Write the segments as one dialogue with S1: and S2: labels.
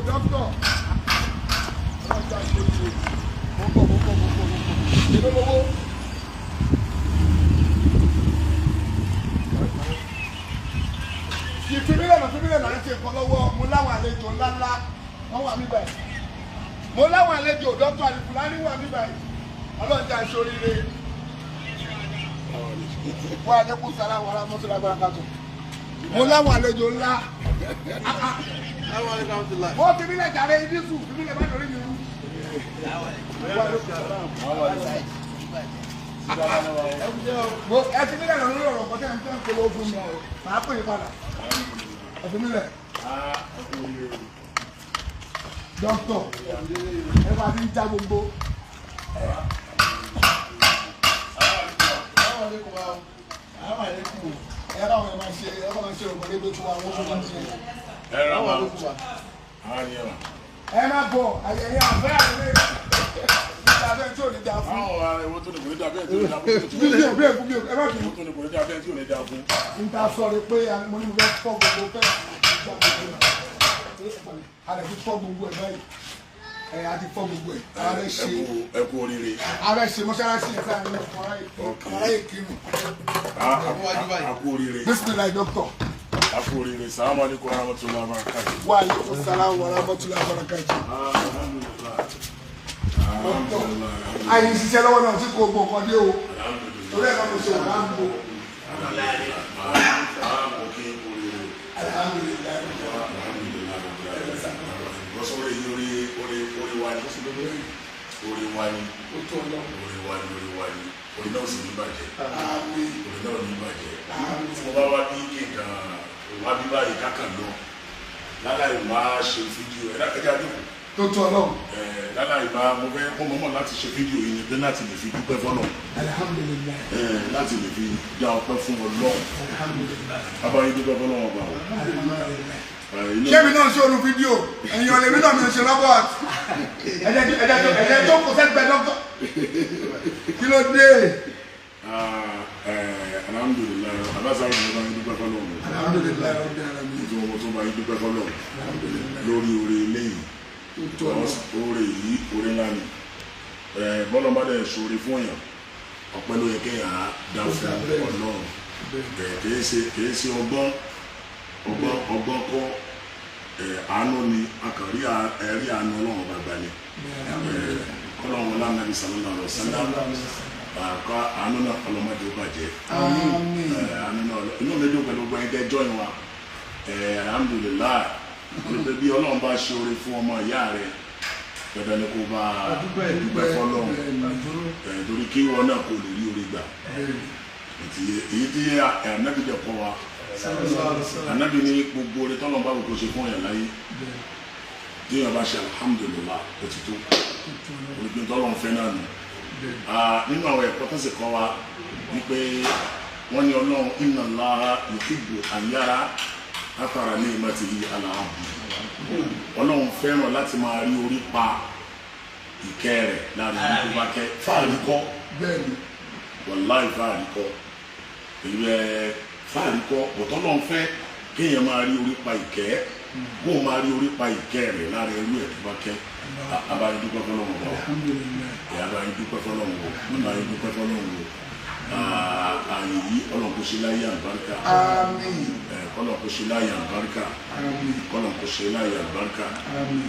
S1: dókítà. Ìfimílẹ̀ náà ń ṣe nǹkan lọ́wọ́ mo láwọn àlejò ńláńlá wọ́n wà níbẹ̀. Mo láwọn àlejò dókítà Al-Fulani wà níbẹ̀. Ọlọ́jà ìṣoríire. Wọ́n Alekun sára wọn ará mọ́tò lágbára kàtó. Mo láwọn àlejò ńlá. Wọ́n fi mílẹ̀ jàre ìdísù, fi mílẹ̀ bá lórí mi rú. Ẹ fi mílẹ̀ lórí ọ̀rọ̀ kọ́tẹ́ ń tẹ́ ń polówó fún mi. Màá pè é padà. Ẹ fi mílẹ̀. Dókítà, ẹ bá ti ń já gbogbo. Ẹ bá wọn máa ṣe ògbọ́n lébé tí wọ́n fún wọn ṣe. Ẹ má bọ̀ ayẹyẹ àfẹ́ àlẹ́ nígbà bẹ́ẹ̀ tí ò ní dá fún.
S2: Àwọn ará ìwọ́n tó ní kò ní dá bẹ́ẹ̀ tí ò ní dá fún.
S1: Ẹ má bínú.
S2: Ìwọ́n tó ní kò ní dá bẹ́ẹ̀ tí ò ní dá fún.
S1: Níta sọ̀rọ̀ pé mo ní mo fẹ́ fọ́ gbogbo fẹ́. A lè fi fọ́ gbogbo ẹ̀ báyìí. A ti fọ́ gbogbo ẹ̀.
S2: Ẹ kú oríire.
S1: A fẹ́ ṣe mọ́ṣáláṣí yẹn sáà ní ọ̀rá yìí kírun.
S2: A kú oríire.
S1: Bismillah dókítà.
S2: A kú oríire. Assalamu alaikum warahmatullahi wabarakatuh.
S1: Wa alaikum salam warahmatullahi wabarakatuh. Àyè ìṣiṣẹ́ lọ́wọ́ náà tí kò gbọ́ ọkọ̀ dé o. Torí ẹ̀ka mo ṣe ọ̀gá ń bo.
S2: Orí náà sì ní bàjẹ́. Orí náà ní bàjẹ́. Tí mo bá wá ní nǹkan wá bí báyìí kákan lọ láláì máa ṣe fídíò ẹ̀dá dùkú.
S1: Tó tó Ọlọ́run.
S2: Láláì máa mo fẹ́ kó mọ́mọ́ láti ṣe fídíò yìí ni pé láti lè fi dúpẹ́ fọ́nà.
S1: Alhamdulillah.
S2: Láti lè fi dá ọpẹ́ fún Ọlọ́run.
S1: Alhamdulillah.
S2: Abáyé dúpẹ́ fọ́nà ọba o.
S1: Ṣé mi náà ṣe olú fídíò? Ẹ̀yin ọ̀lẹ́mí náà mi ò ṣe robot. Ẹ̀jẹ̀ tó kò sẹ́gbẹ̀ẹ́ dọ́kítọ̀. Kí ló dé?
S2: Alhamdulillah. Abáṣá yìí ló bá yín dúpẹ́ fọ́nà ọ̀hún.
S1: Alhamdulillah.
S2: Mo tún bá yín dúpẹ́ fọ́nà ọ̀hún. Lórí oore eléyìí. Oore yìí oore ńlá ni. Bọ́lá bá dẹ̀ ṣoore fún èèyàn. Ọpẹ́ ló yẹ kéèyàn á dá fún Ọlọ́run. Kìí ṣe ọgbọ́n kọ́ àánú ni akàrí ẹ̀rí àánú Ọlọ́run gbàgbà ni. Ọlọ́run ọlá Nàbí sallallahu alaihi wasallam àkọ́ àánú náà ọlọ́mọdé ó bàjẹ́. Àánú náà inú mi dùn pẹ̀lú gbọ́n ẹgbẹ́ jọ́yìn wa. Alhamdulillah pé bí Ọlọ́run bá ṣe oore fún ọmọ ìyá rẹ̀ dandan ni kó bá dúpẹ́ fọ́lọ́run torí kí wọn náà kò lè rí oore gbà. Èyí tí ànábì jẹ kọ́ wa ànábì ní gbogbo oore tọ́lọ́run bá wù kó ṣe fún èèyàn láyé tí èèyàn bá ṣe alhamdulillah ó ti tó olùgbé tọ́lọ́run fẹ́ náà nù. Nínú àwọn ẹ̀kọ́ tó sì kọ́ wa wípé wọ́n ní Ọlọ́run inna Allaha yuhibbu an yara athara ni'matihi ala abdi. Ọlọ́run fẹ́ràn láti máa rí orí pa ìkẹ́ rẹ̀ láàrin ní tó bá kẹ́ fáàrí kọ́ wàláì fáàrí kọ́ fáàrí kọ́ bọ̀tọ́ náà fẹ́ kéèyàn máa rí orí pa ìkẹ́ bó máa rí orí pa ìkẹ́ rẹ̀ láàrin ẹrú ẹ̀ tó bá kẹ́ abayé dúpẹ́ fọlọ́run wọ̀ abayé dúpẹ́ fọlọ́run wọ̀ abayé dúpẹ́ fọlọ́run wọ̀ ààyè yìí Ọlọ́run kò ṣe láyé àlùbáríkà Ọlọ́run kò ṣe láyé àlùbáríkà Ọlọ́run kò ṣe láyé àlùbáríkà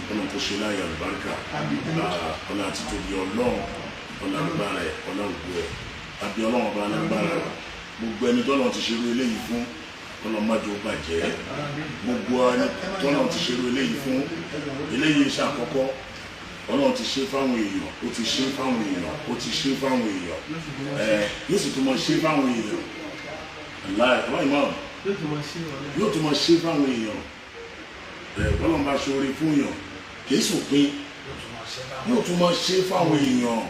S2: Ọlọ́run kò ṣe láyé àlùbáríkà Ọlọ́run àti tóbi Ọlọ́run Ọlọ́run ẹ̀ Ọlọ́run gbọ́ ẹ̀ àbí Ọlọ́run ọba alágbára gbogbo ẹni tọ́lọ́run ti ṣerú eléyìí fún Ọlọ́run má jẹ́ ó bàjẹ́ gbogbo ẹni tọ́lọ́run ti ṣerú eléyìí fún eléyìí ṣàkọ́kọ́ Ọlọ́run ti ṣe fáwọn èèyàn ó ti ṣe fáwọn èèyàn ó ti ṣe fáwọn èèyàn yóò sì tún mọ ṣe fáwọn èèyàn láì ọba ìmọ̀ yóò tún mọ ṣe fáwọn èèyàn Ọlọ́run bá ṣoore fún èèyàn kì í sòpin yóò tún mọ ṣe fáwọn èèyàn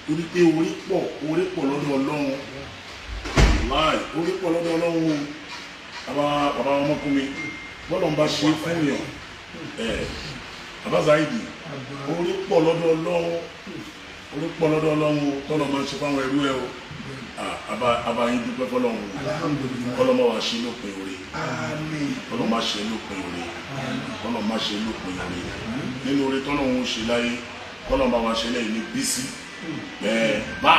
S2: torí pé orí pọ̀ lọ́dọ̀ Ọlọ́run láì orí pọ̀ lọ́dọ̀ Ọlọ́run bàbá ọmọkùnrin bọ́lọ̀ ń bá ṣe fún èèyàn bàbá Saheed orí pọ̀ lọ́dọ̀ Ọlọ́run tọ́lọ̀ máa ń ṣe fáwọn ẹrú ẹ o abayín dúpẹ́ fọ́lọ́run ọlọ́mọ wa ṣe lópin orí ọlọ́mọ ṣe lópin orí kọ́lọ̀ má ṣe lópin orí nínú orí tọ́lọ̀ ń ṣe láyé kọ́lọ̀ bá wa ṣe lẹ́yìn ní bísí bá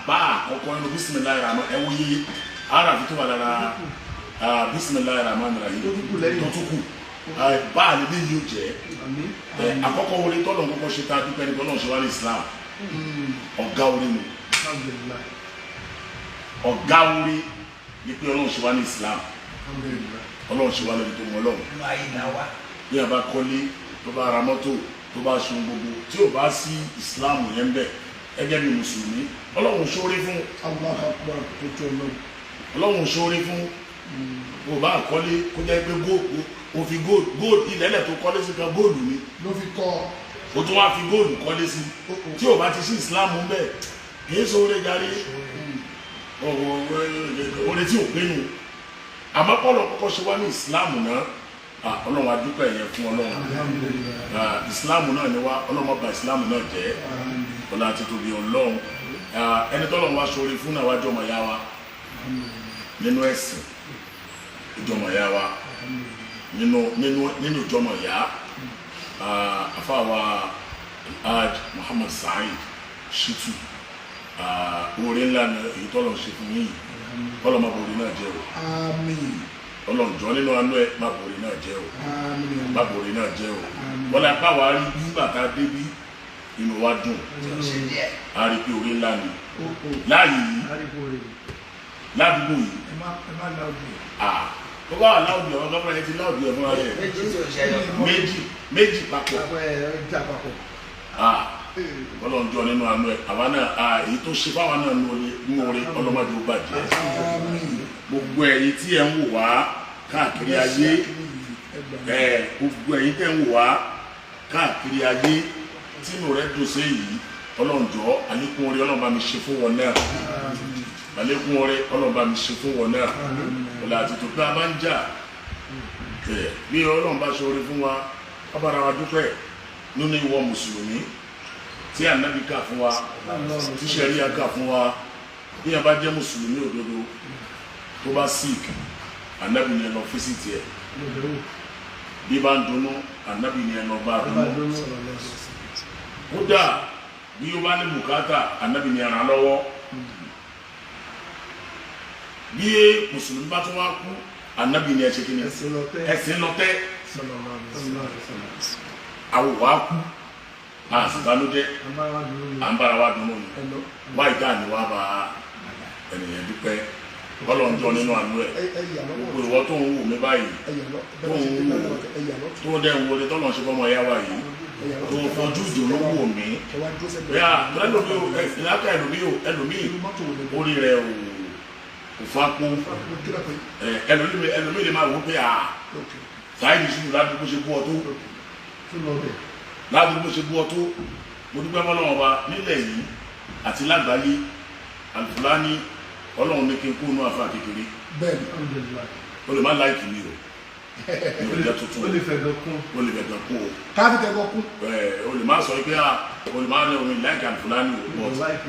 S2: àkọ́kọ́ nínú bismillahir rahman ẹ wo yé ara fi tó wà lára bismillahir rahman rahim tó tún kù bá a lè ní yóò jẹ́ àkọ́kọ́ orí tọ́lọ̀ kọ́kọ́ ṣe tá a dúpẹ́ ní tọ́lọ̀ ṣe wá ní Islam ọ̀gá orí mu ọ̀gá orí ní pé Ọlọ́run ṣe wá ní Islam Ọlọ́run ṣe wá lẹ́ni tó mọ Ọlọ́run bí a bá kọ́lé tó bá ra mọ́tò tó bá ṣe gbogbo tí ò bá sí Islam yẹn bẹ́ẹ̀ ẹgẹ́ bí mùsùlùmí Ọlọ́run ṣoore fún Ọlọ́run ṣoore fún o bá kọ́lé kó jẹ́ pé o fi gold ilẹ̀lẹ̀ tó kọ́lé sí kan góòlù ni
S1: ló fi kọ́
S2: o tún wá fi góòlù kọ́lé sí tí ò bá ti sí Islam bẹ́ẹ̀ kìí ṣoore jáde oore tí ò pinnu àmọ́ kọ́lọ̀ kọ́kọ́ ṣe wá ní Islam náà Ọlọ́run adúpẹ́ yẹn fún Ọlọ́run Islam náà ni wá Ọlọ́run ọba Islam náà jẹ́ ọ̀la àti tóbi Ọlọ́run ẹni tọ́lọ́run wá ṣoore fún náà wájú ọmọ ya wa nínú ẹ̀sìn ìjọmọ ya wa nínú ìjọmọ ya afáwa Hajj Muhammad Saheed Shittu oore ńlá ni èyí tọ́lọ́run ṣe fún yìí Ọlọ́run máa borí náà jẹ́ o Ọlọ́run jọ nínú àánú ẹ̀ máa borí náà jẹ́ o máa borí náà jẹ́ o wọ́n lè bá wa rí nígbà tá a débí inú wa dùn a rí pé orí ńlá ni láàyè yìí ládùúgbò yìí ó bá wà láwùjọ ọ̀gá fúnra ẹ̀ ti láwùjọ ẹ̀ fúnra rẹ̀ méjì papọ̀ Ọlọ́run jọ nínú àánú ẹ̀ àwa náà èyí tó ṣe fáwa náà nínú orí ọlọ́mọdé ó bàjẹ́ gbogbo ẹ̀yin tí ẹ̀ ń wò wá káàkiri ayé gbogbo ẹ̀yin tẹ̀ ń wò wá káàkiri ayé tí inú rẹ̀ dùn sí yìí Ọlọ́run jọ àlékún orí Ọlọ́run bá mi ṣe fún wọn náà àlékún orí Ọlọ́run bá mi ṣe fún wọn náà ọ̀là àti tó pé a bá ń jà bí Ọlọ́run bá ṣe orí fún wa kábàárà wa dúpẹ́ nínú ìwọ mùsùlùmí tí ànábì kà fún wa tí sẹ́ríà kà fún wa bí a bá jẹ́ mùsùlùmí òdodo tó bá sick ànábì ni ẹ lọ fíṣítì ẹ̀ bí bá ń dunnú ànábì ni ẹ lọ bá dunnú kódà bí ó bá ní bùkátà ànábì ni ẹ ràn lọ́wọ́ bí mùsùlùmí bá tún wá kú ànábì ni ẹ ṣe kí ni ẹ̀sìn lọ́tẹ̀ àwọn wàá kú àsìbánújẹ́ àǹbára wa dùnú ni wáyé dáa ni wàá bá ènìyàn dúpẹ́ Ọlọ́njọ́ nínú àánú ẹ̀ gbogbo ìwọ tó ń wò mí báyìí tó ń wò tó dẹ̀ ń wo ni tọ́lọ̀ ṣe fọmọ ẹ̀yà wa yìí tó fojú ìdùnnú wò mí bẹ́ẹ̀ ẹlòmíì ìlàkà ẹlòmíì orí rẹ̀ ò fapò ẹlòmíì lè máa wò pé Saheed Shittu ládùúgbò ṣe bú ọ tó ládùúgbò ṣe bú ọ tó mo dúpẹ́ mọ́lọ́wọ́ wa nílẹ̀ yìí àti lágbàáyé Al-Fulani Ọlọ́run ní kí n kú inú àfa kékeré o lè má láìkì mi o mi ò jẹ́ tuntun o lè fẹ̀gbẹ́ kún o
S1: káàdì tẹ̀gbọ́ kún
S2: o lè má sọ pé o lè má ní omi láìkì Al-Fulani o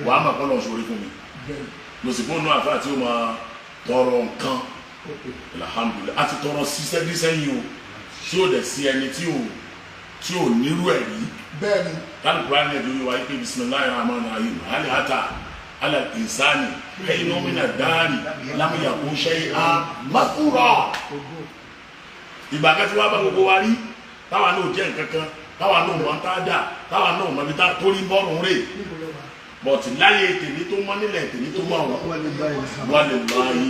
S2: wàá mà kọ́ lọ́n sórí fún mi mo sì fún inú àfa tí ó máa tọrọ nǹkan alhamdulillah àti tọrọ sísẹ́bí sẹ́yìn o tí ó dẹ̀ sí ẹni tí ò nírú ẹ̀ rí
S1: bẹ́ẹ̀ni
S2: Al-Fulani ní ẹ̀dùn yìí wáyé pé bismillahir rahmanir rahim hali ata ala insani ẹ̀yin omi náà dáàrí lámúyà kó ṣe á makura ìgbà kẹtí wàá bá gbogbo wa rí táwa náà jẹ́ nǹkan kan táwa náà mọ̀ tá a dà táwa náà mọ̀ bí tá a torí bọ́ọ̀rùn rè bọ̀tì láyé tèmi tó mọ́ nílẹ̀ tèmi tó mọ́ àwọn wà lè lọ ayé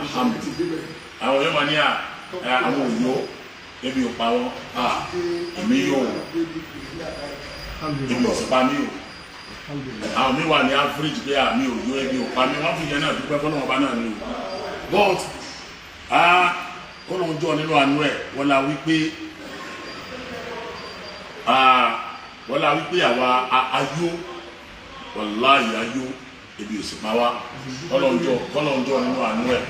S2: alhamdulilayi àwọn yóò máa ní àwọn òyò ebi ò pa wọn èmi yóò ebi ò sì pa mí o àwọn mi wà ní average pé àmì òyò ebi ò pa mí wọn fi yẹn náà dúpẹ́ fọlọ́ wọn bá náà ní o but kọ́nà ọjọ́ nínú àánú ẹ̀ wọ́n la wípé àwa ayó wàláyé ayó ebi ò sì pa wá kọ́nà ọjọ́ nínú àánú ẹ̀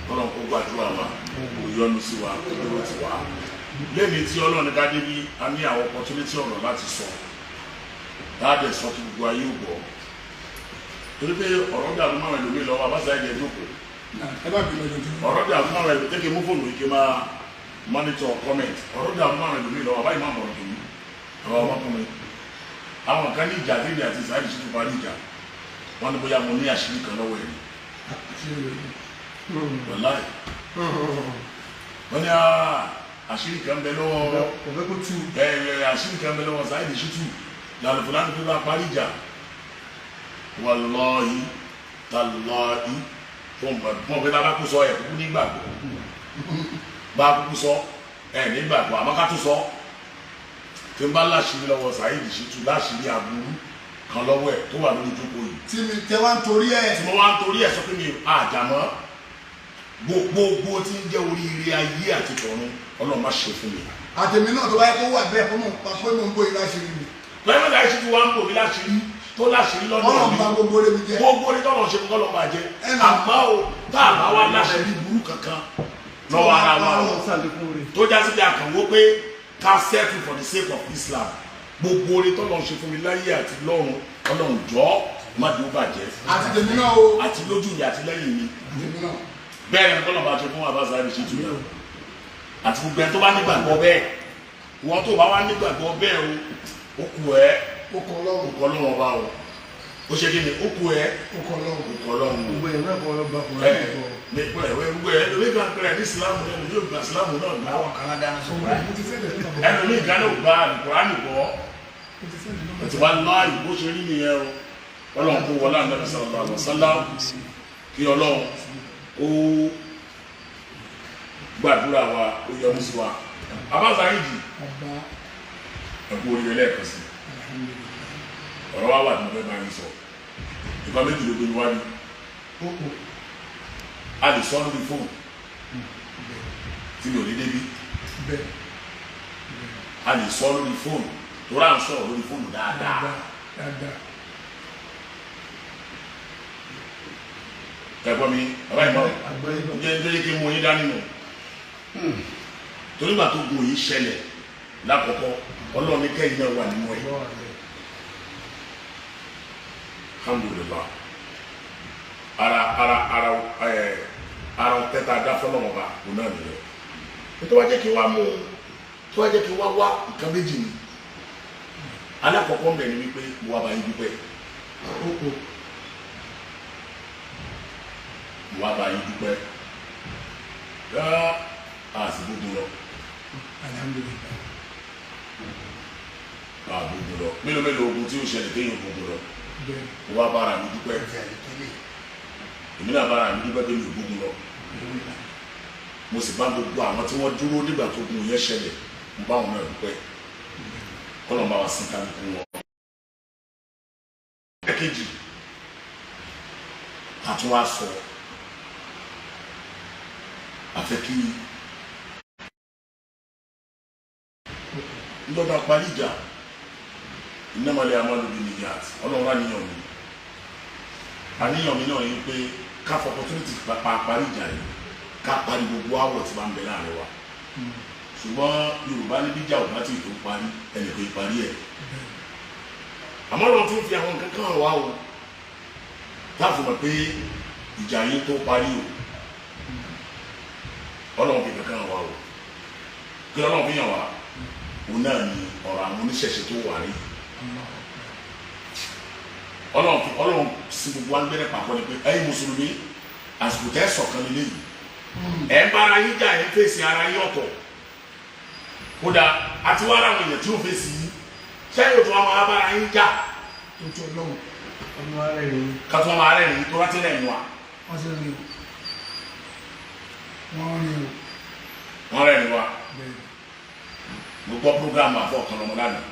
S2: kọ́nà kó gbàdúrà wa kó yọ́nú sí wa kó dúró tì wá lẹ́ni tí Ọlọ́run ká débi a ní àwọn opportunity ọ̀rọ̀ láti sọ dáadẹ̀ sọ kí gbogbo ayé ò gbọ́ torí pé ọ̀rọ̀ dàrú máa ẹlòmíì lọ́wọ́ abáṣá ẹ̀jẹ̀ jókòó ọ̀rọ̀ dàrú máa ẹlòmíì tẹ́kẹ̀ mú fóònù ike máa monitor comment ọ̀rọ̀ dà ọmọ àwọn ẹlòmíì lọ́wọ́ àbáyé má mọ̀rọ̀ tòun àwọn ọmọkùnrin àwọn kan ní ìjà débi àti Saheed Shittu parí ìjà wọn ní bóyá mo ní àṣírí kan lọ́wọ́ ẹ̀ wàláì wọn ní àṣírí kan bẹ lọ́wọ́ àṣírí kan bẹ lọ́wọ́ Saheed Shittu Al-Fulani tó bá parí ìjà wallahi tallahi fún bẹ́ẹ̀ bá kú sọ ẹ̀ kúkú nígbàgbọ́ bá kúkú sọ ẹ̀ nígbàgbọ́ àmọ́ ká tó sọ tí n bá láṣìírí lọ́wọ́ Saheed Shittu láṣìírí aburú kan lọ́wọ́ ẹ̀ tó wà lórí ìjókòó yìí.
S1: tí mi tẹ wá ń torí ẹ̀.
S2: tí mo wá ń torí ẹ̀ sọ pé mi àjàmọ́ gbogbo tí ń jẹ́ oríire ayé àti tọ̀run Ọlọ́run má ṣe fún mi.
S1: àtẹ̀mí náà tó bá yẹ kó wà bẹ́ẹ̀ kó mọ̀ pa pé mo ń bóyá láṣìírí mi.
S2: lẹ́yìn Saheed Shittu wá ń bò mí láṣìírí tó láṣìírí lọ́dọ̀ mi.
S1: Ọlọ́run bá gbogbo rẹ̀ mi jẹ́.
S2: gbogbo rẹ̀ tọ́lọ̀ ṣe fún Ọlọ́run bá jẹ́. àmọ́ o tá a bá wá láṣìírí burú kankan lọ́wọ́ ara wa tó jásí pé àkànwó pé ká settle for the sake of Islam gbogbo orí tọ́lọ̀ ṣe fún mi láyé àti lọ́run Ọlọ́run jọ́ má dúró bàjẹ́.
S1: àti tèmi náà o.
S2: àti lójú mi àti lẹ́yìn mi.
S1: tèmi náà.
S2: bẹ́ẹ̀ ni Ọlọ́run bá ṣe fún àbá Saheed Shittu náà àti gbogbo ẹni tó bá nígbàgbọ́ bẹ́ẹ̀ wọ́n tó bá wá nígbàgbọ́ bẹ́ẹ̀ o ó kù ẹ́
S1: ó kọ Ọlọ́run
S2: ọba o ó ṣe kí ni ó kù ẹ́
S1: ó kọ
S2: Ọlọ́run
S1: gbogbo ẹ̀ náà kọ Ọlọ́run kọ Ọlọ́run
S2: nípa ẹ̀wẹ́ gbogbo ẹ̀ lórí ìgbà pẹ̀lẹ́ ní Ìsìlámù náà ní yóò gba Ìsìlámù náà gbà ẹlòmíì gánà ò gba Al-Qur'ani gbọ́ ètò bá láàyè bó ṣe rí nìyẹn o Ọlọ́run kó wọlé Ànábì sallallahu alaihi wasallam kí Ọlọ́run ó gbàdúrà wa ó yọ́nú sí wa Abba Saheed ẹ̀kú oríire lẹ́ẹ̀kan sí ọ̀rọ̀ wa wà ní ọ̀fẹ́ bá yín sọ ìgbà méjì ló gbé wá ní a lè sọ lórí fóònù tí mi ò ní débi a lè sọ lórí fóònù tó rà ń sọ̀rọ̀ lórí fóònù dáadáa ẹ̀gbọ́n mi bàbá ìmọ̀ ǹjẹ́ kí n mú yín dání nù torí gbà tó gun yìí ṣẹlẹ̀ lákọ̀ọ́kọ́ Ọlọ́run ní kẹ́yìn náà wà nínú ẹ̀ alhamdulillah ara tẹ́ta dáfọ́lọ́mọba kò náà nìyẹn tó wá jẹ́ kí wá mú tó wá jẹ́ kí wá wá nǹkan méjì ni alákọ̀ọ́kọ́ ń bẹ̀ ni wípé mo wá bá yín dúpẹ́ mo wá bá yín dúpẹ́ yá àti gbogbo lọ gbogbo lọ mélòó ogun tí ó ṣẹlẹ̀ téèyàn gbogbo lọ mo wá bára mi dúpẹ́ èmi náà bára mi dúpẹ́ pé mi ò gbogbo lọ mo sì bá gbogbo àwọn tí wọ́n dúró nígbà tó gun yẹn ṣẹlẹ̀ mo bá wọn náà dúpẹ́ kọ́nà bá wa sí kálukú wọn. ẹ̀kejì a tún wá sọ àfẹ́ kí lọ́dọ̀ parí ìjà ìnámalẹ̀ amálòbí ni ìyá àti Ọlọ́run àníyàn mi náà yín pé ká fọ opportunity parí ìjà yìí ká parí gbogbo àwọ̀ tí wọ́n ń bẹ láàrin wa ṣùgbọ́n Yorùbá ní bíjà ò bá tí ì tó parí ẹnìkan ìparí ẹ̀ àmọ́ lọ́n tún fi àwọn nǹkan kan wá o láti mọ̀ pé ìjà yìí tó parí o Ọlọ́run fi kankan wá o kí Ọlọ́run fi yàn wá òun náà ni ọ̀rọ̀ àwọn oníṣẹ̀ṣe tó wà rí Ọlọ́run sí gbogbo wa ń gbẹ́rẹ́ pàpọ̀ ni pé ẹ̀yin mùsùlùmí àsìkò tẹ́ sọ̀kan nílé yìí ẹ̀ ń bára yín jà ẹ̀ ń fèsì ara yín ọ̀tọ̀ kódà àti wàrà àwọn èèyàn tí ó fèsì yín sẹ́yìn òtún àwọn abára yín jà
S1: tó lọ́wọ́ ọmọ ara rẹ̀ ni
S2: kàtún ọmọ ara rẹ̀ ni tó rántí lẹ́yìn wa
S1: wọ́n ti rí o
S2: wọ́n rẹ̀ ni wa mo gbọ́ programu àfọ̀ kan lọ́mọ lánàá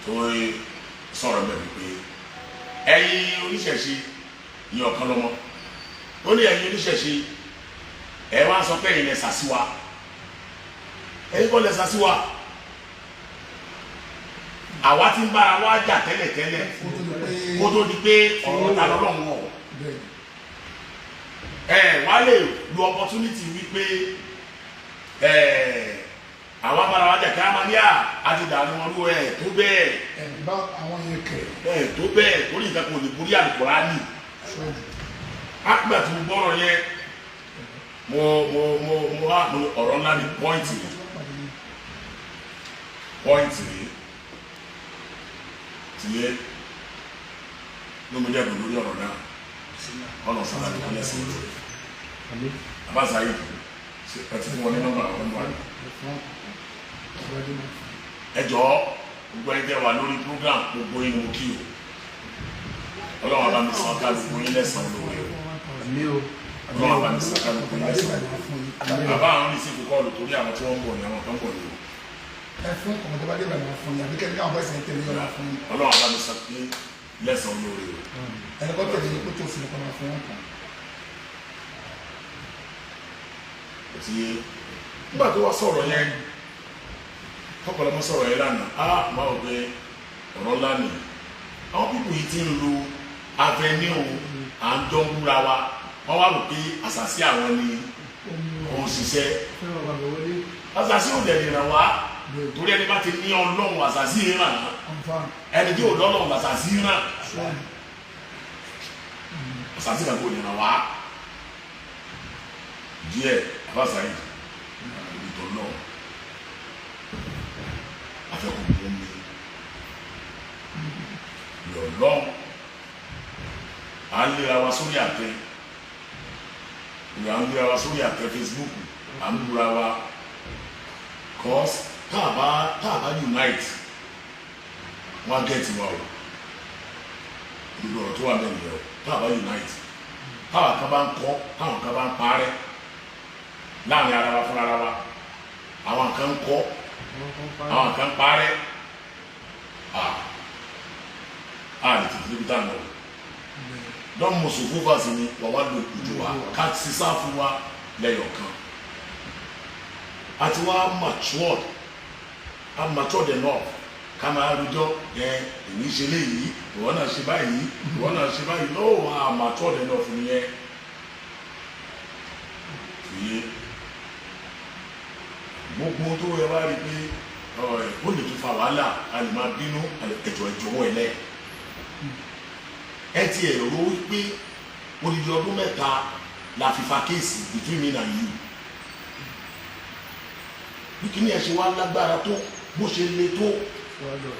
S2: tó sọ̀rọ̀ bẹ́ẹ̀ pé ẹ̀yin oníṣẹ̀ṣe yìí ọ̀kan lọ́mọ ó ní ẹ̀yin oníṣẹ̀ṣe ẹ̀ wá sọ pé ẹ̀yin lẹ̀ sàṣìwà ẹ̀yin kọ́ lẹ̀ sàṣìwà àwa ti ń bára wa jà tẹ́lẹ̀tẹ́lẹ̀ kó tó di pé ọ̀rọ̀ ta lọ́lọ́run wọ̀ wá lè lu opportunity wípé àwọn abára wa jà kí a máa ní àti dànù ọdún tó bẹ́ẹ̀
S1: bá àwọn yẹn kẹ̀
S2: tó bẹ́ẹ̀ torí nǹkan kò lè borí Al-Qur'ani àgbà tí mo gbọ́rọ̀ yẹn mo wá ọ̀rọ̀ ńlá ní pọ́ìntì tìyẹ ló mi dẹ́gbẹ̀ lórí ọ̀rọ̀ náà ọ̀nà sábà ní kọ́lẹ́ sí ìlú abáṣá yìí ẹ ti fún wọn ní nọ́mbà àwọn ọmọ ẹ jọ gbogbo ẹgbẹ́ wa lórí program gbogbo inú kí o ọlọ́run àbá mi sàn ká gbogbo yín lẹ́sàn-án lórí o ọlọ́run àbá mi sàn ká gbogbo yín lẹ́sàn-án lórí o bàbá àwọn oníṣègùn kọ́ọ̀lù torí àwọn tí wọ́n ń bọ̀ ní àwọn kan bọ̀ ní o.
S1: ẹ fún ọmọdé bá dé ìbàdàn fún yín àbíkẹ́ ní àwọn bọ́ọ̀sì ń tẹ̀lé ọ̀la fún yín.
S2: ọlọ́run àbá mi sàn ká lẹ́sàn-án lórí o.
S1: ẹni kọ́ tẹ̀lé ní kótó òsì nìkan máa fún wọn kan.
S2: ti yé nígbà tó wá sọ̀rọ̀ yẹn ọ̀pọ̀lọpọ̀ sọ̀rọ̀ yẹn lánàá á máa wọ pé ọ̀rọ̀ lánàá àwọn pípò yìí ti ń lo avenue à ń jọ ń búra wa wọ́n wá rò pé àṣàṣì àwọn ni òun ṣiṣẹ́ àṣàṣì ò dẹ̀ lè ràn wá torí ẹni bá ti ní ọlọ́run àṣàṣì yìí ràn ẹni tí ò lọ́lọ́run àṣàṣì yìí ràn àṣàṣì kan kò lè ràn wá díẹ̀ àbáṣà yìí ìtọ̀ náà afẹ́kùn mú mi lọ́lọ́ à ń lera wa sórí àtẹ à ń lera wa sórí àtẹ Facebook à ń lura wa cause táàbá unite wọn á gẹ́ẹ̀tì wa o ìdúró ọ̀rọ̀ tó wà bẹ́ẹ̀ nìyẹn o táàbá unite táwọn kan bá ń kọ́ táwọn kan bá ń parẹ́ láàrin ara wa fúnra wa àwọn kan ń kọ́ àwọn kan parẹ́ lè tètè níbi tá a nọ dọ́n mọ̀sùn fún fàṣẹ ni wà wá lò ìjọ wa ká sísá fún wa lẹ́yọ̀ kan àti wá matured enough ká máa rújọ́ èmi ṣe léyìí ìwọ náà ṣe báyìí ìwọ náà ṣe báyìí lọ́wọ́ matured enough nìyẹn gbogbo tó yẹ wá rí pé ó lè tún fa wàhálà a lè máa bínú ẹjọ ìjọwọ ẹ lẹ ẹ ti ẹ rò wípé odidi ọdún mẹ́ta la fi fa kéèsì between me and you bí kíní ẹ ṣe wá lágbára tó bó ṣe le tó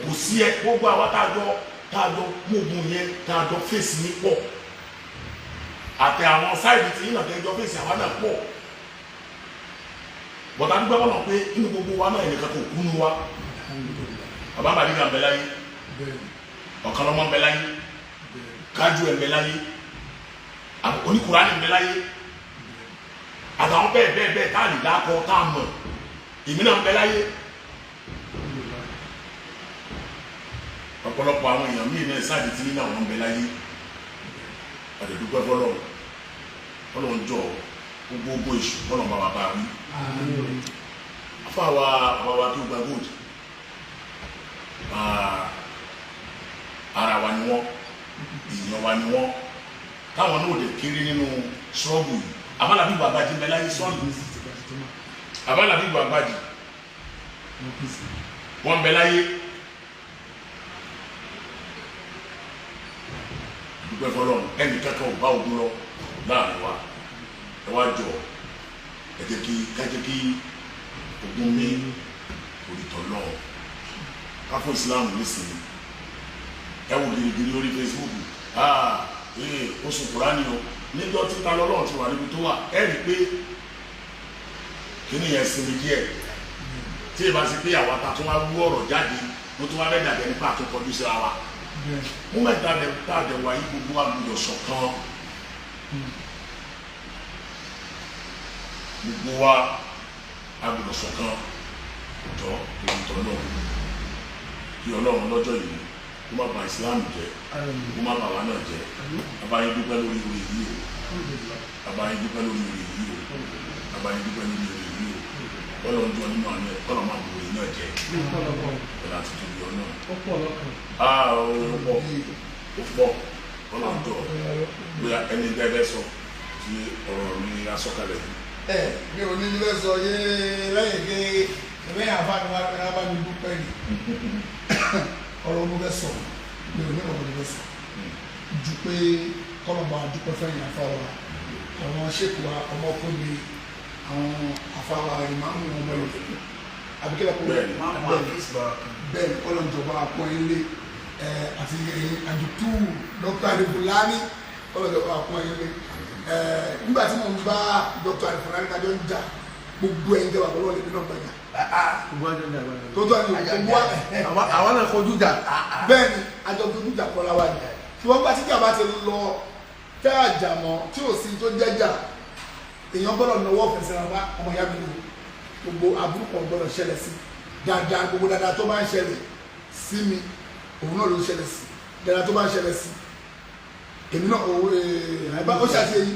S2: kò sí ẹ gbogbo àwa tá a jọ mógun yẹn tá a jọ fèsì ní pọ̀ àtẹ àwọn sáìdì tí yín náà tẹ jọ fèsì àwa náà pọ̀ bọ̀dá dúpẹ́ wọn lọ pé inú gbogbo wa náà ẹnìkan kò kú nu wa bàbá bàdígà ń bẹ láyé ọ̀kan lọ́mọ ń bẹ láyé kájú ẹ̀ ń bẹ láyé oníkùránì ń bẹ láyé àtàwọn bẹ́ẹ̀ bẹ́ẹ̀ bẹ́ẹ̀ tá a lè dákọ tá a mọ̀ èmi náà ń bẹ láyé ọ̀pọ̀lọpọ̀ àwọn èèyàn míì náà sáàdì tí nínú àwọn ń bẹ láyé àdèdúpẹ́ fọlọ́run jọ gbogbo èṣù bọ́lọ̀ bá wa bá wí. Afáwa àbáwá tó gba gold ara wa ni wọ́n èèyàn wa ni wọ́n táwọn náà lè kéré nínú ṣọ́ọ̀bù yìí abálàbí ìwà àgbàdì ń bẹ láyé sọ́ọ̀bù abálàbí ìwà àgbàdì wọ́n ń bẹ láyé dúpẹ́ fọlọ́run ẹnì kankan ò bá ogun lọ láàrin wa ẹ wá jọ ẹ jẹ́ kí ogun mi òrìtọ̀ náà káfọ́ ìsìláàmù nísìnyí ẹ wò girigiri lórí Facebook oṣù kùránì o níjọ́ títa lọ́lọ́run ti wà níbi tó wà ẹ rí i pé kíní yẹn sinmi díẹ̀ tí ì bá ti pé àwa ta tó wá wú ọ̀rọ̀ jáde ló tó wá bẹ́ẹ̀ dàbẹ̀ nípa àtúnkọjú síra wa mú mẹ́ta tá a dẹ̀ wá yí gbogbo àgbùdọ̀ ṣọ̀kan gbogbo wa àgbùdọ̀ ṣọ̀kan jọ ìrìntọ́ náà kí ọlọ́run lọ́jọ́ yìí kó má bà ìsìláàmù jẹ́ kó má bà wá náà jẹ́ abáyé dúpẹ́ lórí orí yìí o abáyé dúpẹ́ lórí orí yìí o abáyé dúpẹ́ lórí orí yìí o ọlọ́run jọ nínú àná ẹ̀ kọ́nà má bò orí náà jẹ́ ọ̀là àti tóbi ọ̀nà ó pọ̀ ọlọ́run jọ bóyá ẹni dẹ́gbẹ́ sọ tí ọ̀rọ̀ mi asọ́kalẹ̀ yìí.
S1: Mi ò ní ilé sọ yé lẹ́yìn pé lẹ́yìn àbániwá bá mi dúpẹ́ ni ọ̀rọ̀ mo fẹ́ sọ mi ò ní ọ̀rọ̀ mo fẹ́ sọ ju pé kọ́lọ́mọ àdúpẹ́ fẹ́yìn àfáwà àwọn ṣèkù wa ọmọkùnrin àwọn afáwa ìmáàmù ọmọ ìlú àbíkẹ́lẹ̀ kó bẹ́ẹ̀ ọlọ́njọba àpọ̀ ilé àti àjùtú Dr. Al-Fulani ọlọ́njọba àpọ̀ ilé nígbà tí mo ń bá Dr. Al-Fulani kájọ ń jà gbogbo ẹ̀yin jẹ́ wà lọ́wọ́ lè nínú ọgbàjà tó tó àti gbogbo
S3: àwọn náà kojú jà
S1: bẹ́ẹ̀ ni àjọ kojú jà kọ́ra wa ni ṣùgbọ́n gbà tí jà bá ti lọ tẹ́ àjàmọ́ tí ò sí tó jẹ́jà èèyàn gbọ́dọ̀ náwó fẹsẹ̀ rárá ọmọ ìyá mi nù gbogbo aburú kan gbọ́dọ̀ ṣẹlẹ̀ sí dáadáa gbogbo dáadáa tó bá ń ṣẹlẹ̀ sí mi òun náà ló ń ṣẹlẹ̀ sí dáadáa tó bá ń ṣẹlẹ̀ sí èmi náà ó ṣàṣeyí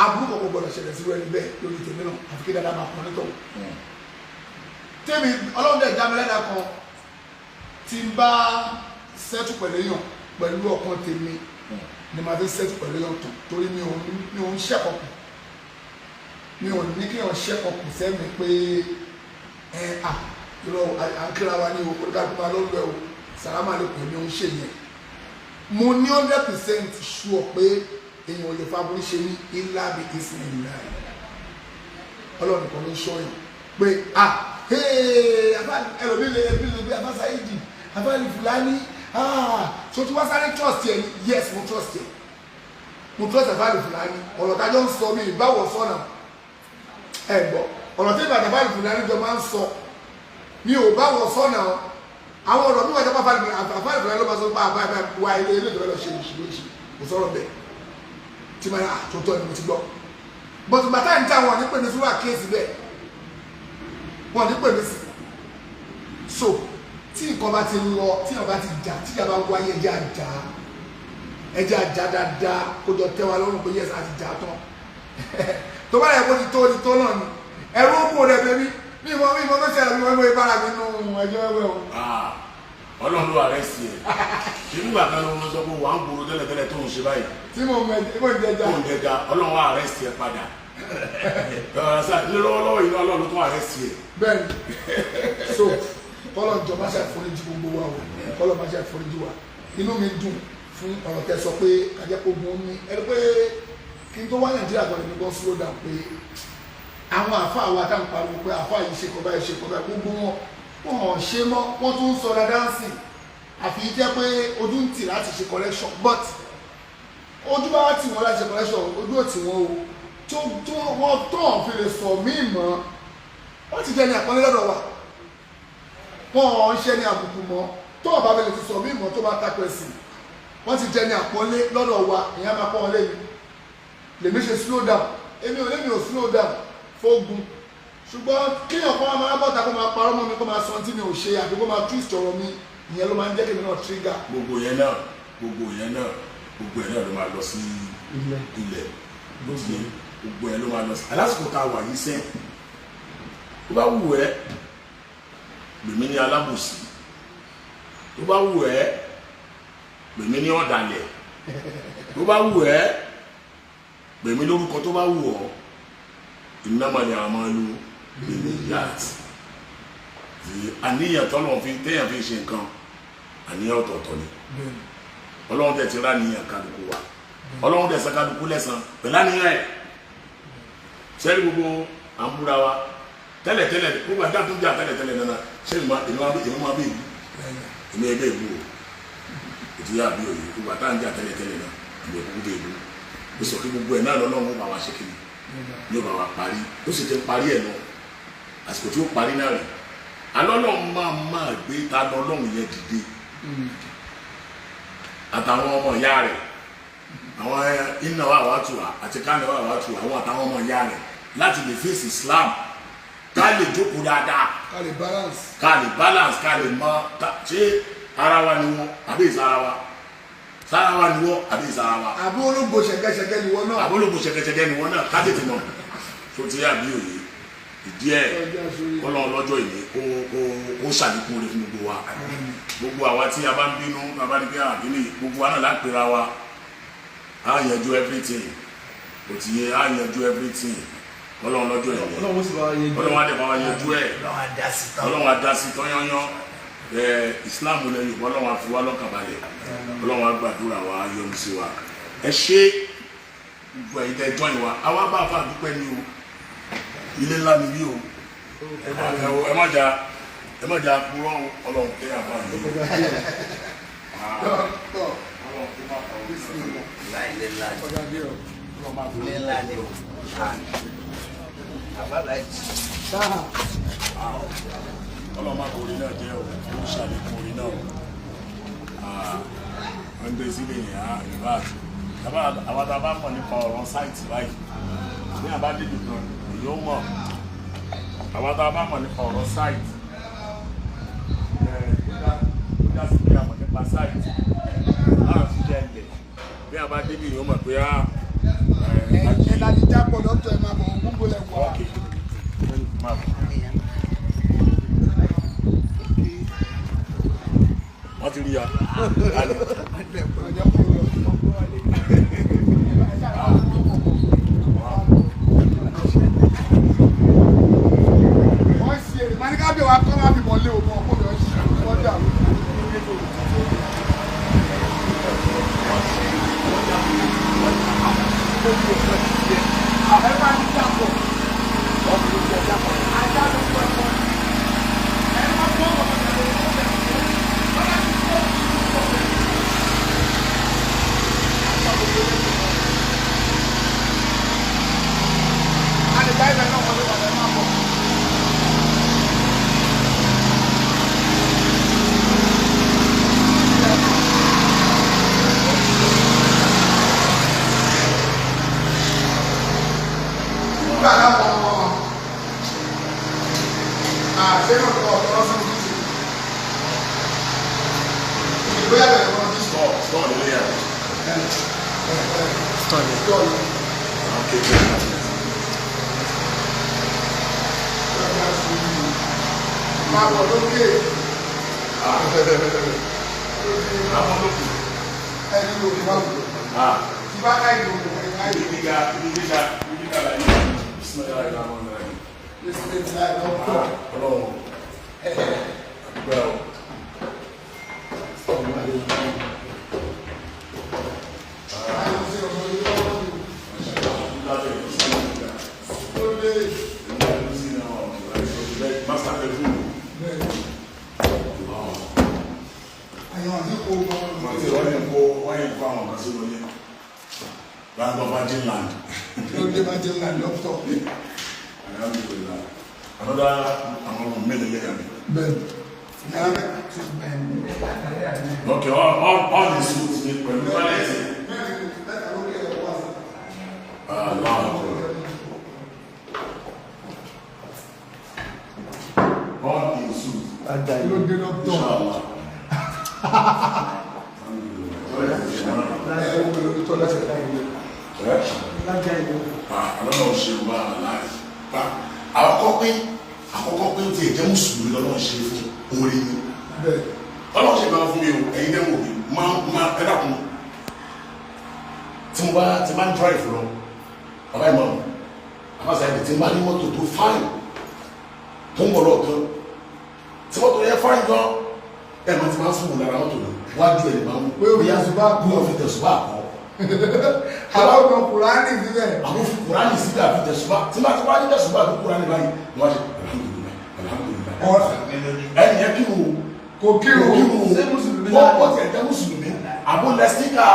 S1: aburú kan gbọ́dọ̀ ṣẹlẹ̀ sí wẹ́rẹ́ bẹ́ẹ̀ lórí tèmi náà àfi kí dáadáa máa pọn nítọ̀ tèmi ọlọ́run dẹ̀ já mi lẹ́dàá kan tí n bá sẹ́tù pẹ̀lú èèyàn pẹ̀lú ọkàn tèmi ni màá fi sẹ́tù pẹ̀lú èèyàn tó torí mi ò ń ṣẹ́kọ̀ọ́ mi ò ní kí wọ́n ṣe ọkùn sẹ́mi pé àkíra wa ní o kó dáa kó máa lọ́lọ́ ẹ̀ o sàlámà lè pè mí ó ń ṣe yẹn mo ní 100% sure pé èèyàn ò lè faburú ṣe ní ilá bí ìsìn ìlà ọlọ́run kan ló ń ṣọ́ yẹn pé ẹlòmí lè bí Abba Saheed Al-Fulani so tí wọ́n sáré trust yẹn ni yes mo trust yẹn mo trust Abba Al-Fulani ọ̀rọ̀ tájọ́ ń sọ mi ìbáwọ̀ sọ́nà ẹ̀gbọ́ ọ̀rọ̀ tí ìbàdàn bá ìfúnni àríjọ máa ń sọ mi ò bá wọ sọ́nà àwọn ọ̀rọ̀ mi wà jọba fàlìfúnni ló máa sọ pé àbá wa ilé ìjọba lọ ṣe ìṣìlóṣì kò sọ̀rọ̀ bẹ́ẹ̀ tí máa àtúntọ́ ni mo ti gbọ́ bọ́tù bàtà ń ta wọn ní pè mí sí wà kéèsì bẹ́ẹ̀ wọn ní pè mí sí so tí nǹkan bá ti lọ tí nǹkan bá ti jà tí ìjà bá wáyé ẹjẹ àjà dáadáa kó jọ tẹ́ wa lọ́rùn pé yẹ́sì àti jà tán tó bá yẹ kó ti tó náà ni ẹrú ó kú rẹ bẹbí mímọ tó ṣẹlẹ̀ mímọ ìmọ̀ ìbára mi nù ẹjọ́ ẹwẹ́ o.
S2: Ọlọ́run ló àrẹ sí ẹ ṣé nígbà kan ló ń sọ pé wà á ń gbòòrò tẹ́lẹ̀tẹ́lẹ̀ tó ń ṣe báyìí.
S1: tí mo ń jẹja
S2: Ọlọ́run wà àrẹ sí ẹ padà lọ́wọ́lọ́wọ́ yìí Ọlọ́run tó àrẹ sí ẹ.
S1: bẹ́ẹ̀ni so kọ́lọ̀ jọ máa ṣe àforíjì gbogbo wa o kọ́lọ̀ máa ṣe àforíjì wa inú mi dùn fún ọ̀rọ̀ tẹ́ sọ pé kájẹ́pọ̀gbọ́n ní ẹni pé kí n tó wá Nàìjíríà gbọ́dọ̀ ní gbọ́n slow down pé àwọn àfáà wa tá n pariwo pé àfáà yìí ṣe kọba ẹ̀ ṣe kọba gbogbo wọn wọn ṣe mọ́ wọ́n tún ń sọra dáńsì àfi jẹ́ pé ojú ń tì láti ṣe collection but ojú bá tì wọ́n láti ṣe collection ojú ò tì wọ́n o tó wọ́n tán fi lè sọ míì mọ́ wọ́n ti jẹ́ ní àpọ́nlé lọ́dọ̀ wa wọ́n ń ṣe ní àbùkù mọ́ tó ọ̀bá bẹ̀rẹ̀ ti sọ míì mọ́ tó bá tapẹ̀ sí wọ́n ti jẹ́ ní àpọ́nlé lọ́dọ̀ wa ìyẹn máa pọ́n wọn lẹ́yìn lèmi ṣe slow down èmi ò slow down fógun ṣùgbọ́n kíyàn kan máa bọ́ta kó máa parọ́ mọ́ mi kó máa sọ tí mi ò ṣe àbí kó máa twist ọ̀rọ̀ mi ìyẹn ló máa ń jẹ́ kí mi náà trigger.
S2: gbogbo yẹn náà ló máa lọ sí ilẹ̀ gbogbo yẹn ló máa lọ sí alásìkò tá a wà yìí sẹ́yìn tó bá wù ẹ́ gbèmí ní alábòsí tó bá wù ẹ́ gbèmí ní ọ̀dàlẹ̀ tó bá wù ẹ́ gbèmí lórúkọ tó bá wù ọ́ ìnáma ni àwọn máa ń lo gbèmí yáàtì àníyàn tọ́lọ̀ téèyàn fi ṣe nǹkan àníyàn ọ̀tọ̀ọ̀tọ̀ ni Ọlọ́run tẹ̀ ti rá níyàn kálukú wa Ọlọ́run tẹ̀ sẹ́ kálukú lẹ́sàn pẹ̀lú àníyàn ẹ̀ sẹ́rí gbogbo àmúra wa tẹ́lẹ̀tẹ́lẹ̀ gbogbo àdá tó ń jà tẹ́lẹ̀tẹ́lẹ̀ náà ṣé èmi máa bẹ̀ ìlú èmi ẹgbẹ́ ìlú o ètò yà bí òye gbogbo àdá ń jà tẹ́lẹ̀tẹ́lẹ̀ náà èmi ẹ̀kú bẹ̀ ìlú ó sọ pé gbogbo ẹ̀ náà lọ́lọ́run bá wa ṣe kiri ní ọba wa parí ó sì ti parí ẹ̀ náà àsìkò tí ó parí náà rẹ̀ alọ́lọ́run máa gbé ta lọ́lọ́run yẹn dìde àtàwọn ọmọ ìyá rẹ̀ àwọn iná wa wà tù àti kánà wa wà tù àwọn àtàwọn ọmọ ìyá rẹ̀ láti lè fèsì Islam ká lè jókòó dáadáa ká lè mọ ṣé ara wa ni wọn àbí ìsara wa sára wa ni wọn àbí ìsara wa.
S1: àbí ológbò ṣẹ̀kẹ̀ṣẹ̀kẹ̀ ni wọn náà.
S2: àbí ológbò ṣẹ̀kẹ̀ṣẹ̀kẹ̀ ni wọn náà ká tètè mọ̀ tó ti yá bí òye ìdí ẹ̀ Ọlọ́run lọ́jọ́ ìní kó ṣàlékún rẹ̀ fún gbogbo wa gbogbo àwa tí a bá ń bínú bàbá ní bí àbínú gbogbo wa náà lápẹ̀ra wa á yanjú everything kò ti yẹ á yanjú everything Ọlọ́run lọ́jọ́ ìní Ọlọ́run á dẹ̀ bá wa yanjú ẹ̀ Ọlọ́run á dá sí tán yányán Islam lẹ Yorùbá Ọlọ́run á fi wá lọ́kàn balẹ̀ Ọlọ́run á gbàdúrà wa á yọ́nú sí wa ẹ ṣe gbogbo ẹ̀yin tẹ́ jọ́ ìwà àwa bá a fà dúpẹ́ ní o ilé ńlá ni bí o ẹ má jà kúrò Ọlọ́run tẹ àbá mi. Ọlọ́run má kórè náà jẹ́ o ó ṣàlékún orí náà o ń gbé sílé yẹn á ìbá àti àwọn tá a bá mọ̀ nípa ọ̀rọ̀ sáìtì báyìí ní àbádébì kan èyí ó mọ̀ àwọn tá a bá mọ̀ nípa ọ̀rọ̀ sáìtì ó já sí pé àmọ̀ nípa sáìtì láàrín jẹ́ ilẹ̀ bí àbádébì yìí ó mọ̀ pé á
S1: ẹ̀ láti jápọ̀ lọ́tọ̀ ẹ̀ máa bọ̀ gbogbo lẹ̀ wá.
S2: ọ̀kẹ́ máa bọ̀ wọ́n ti rí ya
S1: wọ́n ṣe èrè máa ní ká bẹ̀ wá kọ́ máa fi mọ̀ lé òun ọkọ̀ mi ọ̀ṣì dà ẹ máa ń jápọ̀ Okay, all these foods need all these foods. Inshallah. Ọlọ́run ṣe wá láì pa àkọ́kọ́ pé ó ti ẹ̀jẹ̀ mùsùlùmí lọ́lọ́run ṣe fún orí ni ọlọ́run ṣe gbọ́n fún mi o ẹ̀yin dẹ́wọ̀ mi máa ẹ̀dàkùn tí mo bá ti máa ń drive lọ bàbá ìmọ̀ àbáṣà ẹ̀dẹ̀ tí mo bá ní mọ́tò tó fáìn tó ń bọ̀ lọ́ọ̀kan tí mọ́tò yẹn fáìn gan ẹ̀ máa ti máa ń fún mi lára mọ́tò lọ wájú ẹ̀ máa ń pé ó yà sùn bá kú
S2: wọ́n fi tẹ̀sùn bá kọ́
S1: àwọn ọmọ kùránì síbẹ̀
S2: àwọn fi kùránì síbẹ̀ àfi tẹ̀sùn bá tí máa ti wá ní tẹ̀sùn bá àfi kùránì báyìí wọ́n ṣe alhamdulilayi ẹ̀yìn yẹn kí wo
S1: kò kírun
S2: ṣé mùsùlùmí wọ́n ti ẹ̀jẹ̀ mùsùlùmí àbó lẹ́síkà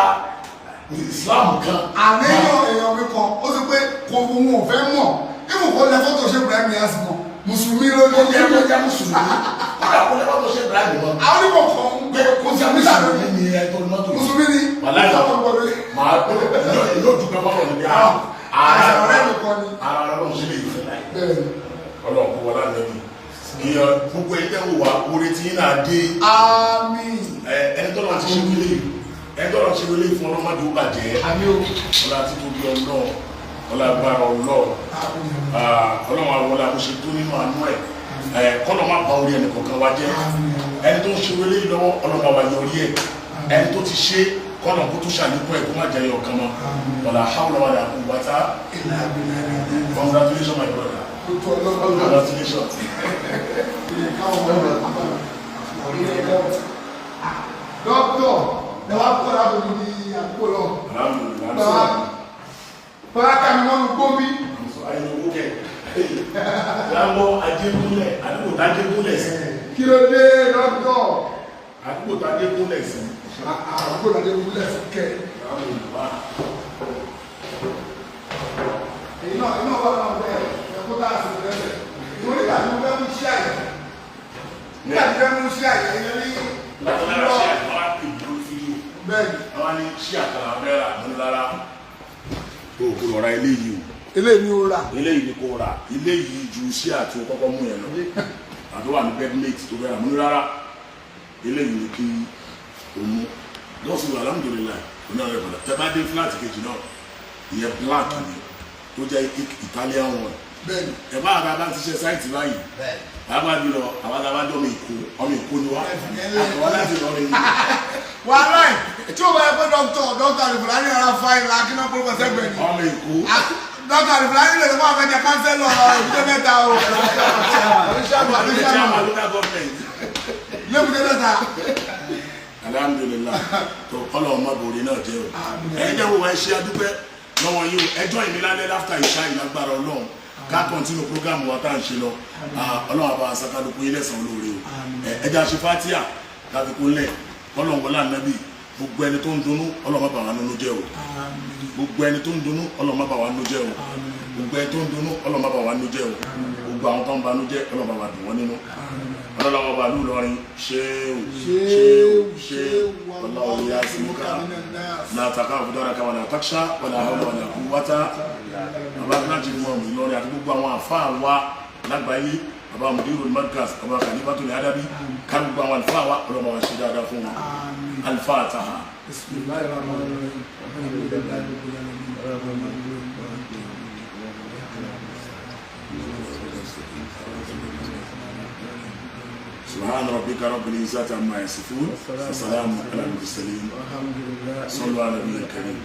S2: islam kan.
S1: àníyàn èèyàn mi kan ó ti pé kò wọn ò fẹ́ mọ̀ ibùkún lẹ fọ́tò ṣe Ibrahim yas mọ̀ mùsùlùmí ló ní
S2: jẹ́ mùsùlùmí kódà kó lẹ fọ́tò ṣe Ibrahim mọ̀.
S1: àwọn onímọ̀ kan
S2: pé kó jẹ́ mùsùlùmí ni ẹ tó ní mọ́tò yìí.
S1: mùsùlùmí ni
S2: wàláyé màá tó yóò dùgbẹ́ fọ́tò níbi
S1: àṣà ọ̀rẹ́ mi kan ni.
S2: ara ọlọ́run ṣe lè yí
S1: bẹ́ẹ̀ni
S2: ọlọ́run kó wọlé àná mi ìyẹn gbogbo ẹgbẹ́ wo wa orí tí náà dé.
S1: àmín.
S2: ẹni tó lọ́n ti ṣe wílé ẹni tó lọ́n ti ṣe wílé fún ọlọ́mọdé ó bàjẹ́.
S1: àmín o.
S2: ọlá tí tóbi ọlọ́ ọlá agbára ọlọ́ ọlọ́run àwọn ọlá mo ṣe tó nínú àánú ẹ̀ kọ́nà má ba orí ẹnì kọ̀ọ̀kan wa jẹ́ ẹni tó ń ṣe wílé lọ́wọ́ ọlọ́mọ wa yọrí ẹ̀ ẹni tó ti ṣe kọ́nà kó tó ṣàlékún ẹ̀ kó má jẹ́ ọ̀kan mọ́ ọ̀là hawla wala quwwata. Congratulations my brother. Congratulations.
S1: Dọ́kítọ̀ ẹ wá kọ́ láti ní àdúgbò lọ. Bàbá kàmí wọn gbó mi.
S2: láwọ́ ajégúnlẹ̀ àdúgbò tájégúnlẹ̀ sí.
S1: kí ló dé dókítà.
S2: àdúgbò tájégúnlẹ̀ sí.
S1: àdúgbò tájégúnlẹ̀ sí kẹ́. iná wà náà bẹ́ẹ̀ ẹ̀kọ́ tá a sì bẹ́ẹ̀ torí àti mo fẹ́ mú sí àyè nígbà tí fẹ́ mú sí àyè ẹ̀yẹ ní
S2: látọ̀lára sí àyè wọ́n á pè ní lórí fídíò
S1: bẹ́ẹ̀ni
S2: àwọn ní sí àtàrà mẹ́ra lólára òkú ọ̀rá eléyìí o
S1: eléyìí ni ó rà
S2: eléyìí ni kò rà eléyìí ju sí àti kọ́kọ́ mú yẹn lọ àti wà ní bedmate tó bẹ̀rẹ̀ mú rárá eléyìí ni kí o mú lọ́sùn alhamdulillah oní ọ̀rẹ́ ìbọ̀dà tẹ́ bá dé flat kejì náà ìyẹn black ni tó jẹ́ Italian one
S1: bẹ́ẹ̀ni
S2: ẹ̀bá àgbà bá ti ṣe sáìtì báyìí bàbá mi lọ àwọn àgbà dọ́ mi ọmọ èkó ni wá àtọwọ́ láti lọ rẹ̀ yìí.
S1: wàhálà ẹ̀ tí o bá yẹ pé dókítà Al-Fulani ara fa ìlà akínà pọ̀lọpọ̀ sẹ́gbẹ̀ẹ́ ni
S2: ọmọ èkó
S1: dókítà Al-Fulani lè lọ́wọ́ àfẹ́jẹ kánsẹ́lọ̀ ìbúté mẹ́ta o lébùté mẹ́ta.
S2: alhamdulillah tó kọ́lọ̀ ọmọ bòrí náà jẹ́ o ẹ̀jẹ̀ wo ẹ ṣe adúpẹ́ lọ́wọ́ yìí o ẹjọ́ ìmílálẹ́ láfta ìṣá ìlágbára ọlọ́run ká kọ́ntínú prógámù wa tá à ń ṣe lọ ọlọ́run àbá sàkádùkú ilé ẹ̀sán olóore o ẹja ṣe fátíà káfíkú ńlẹ̀ ọlọ́run wọlé ànábì gbogbo ẹni tó ń dunnú ọlọ́run má bà wá nínú jẹ́ o gbogbo ẹni tó ń dunnú ọlọ́run má bà wá nínú jẹ́ o gbogbo ẹni tó ń dunnú ọlọ́run má bà wá nínú jẹ́ o gbogbo àwọn tó ń banú jẹ́ ọlọ́run má bà dùn wọ́n nínú ọlọ́run ọba lù lọrin ṣéwù ọlọ́run yá sí mú ká látàkà àbúdára ká wàlá takṣá wàlá àwọn wàlá kú wátá bàbá gíláàjì mọ́ ọmọ Ìlọrin àti gbogbo àwọn àfáà wa lágbàáyé bàbá mudirul markaz bàbá khalifatul adabi ká gbogbo àwọn àlùfáà wa ọlọ́run wa ṣe dáadáa fún wọn al-Fatiha. سبحان ربك رب العزة عما يصفون وسلام على المرسلين صلوا على النبي الكريم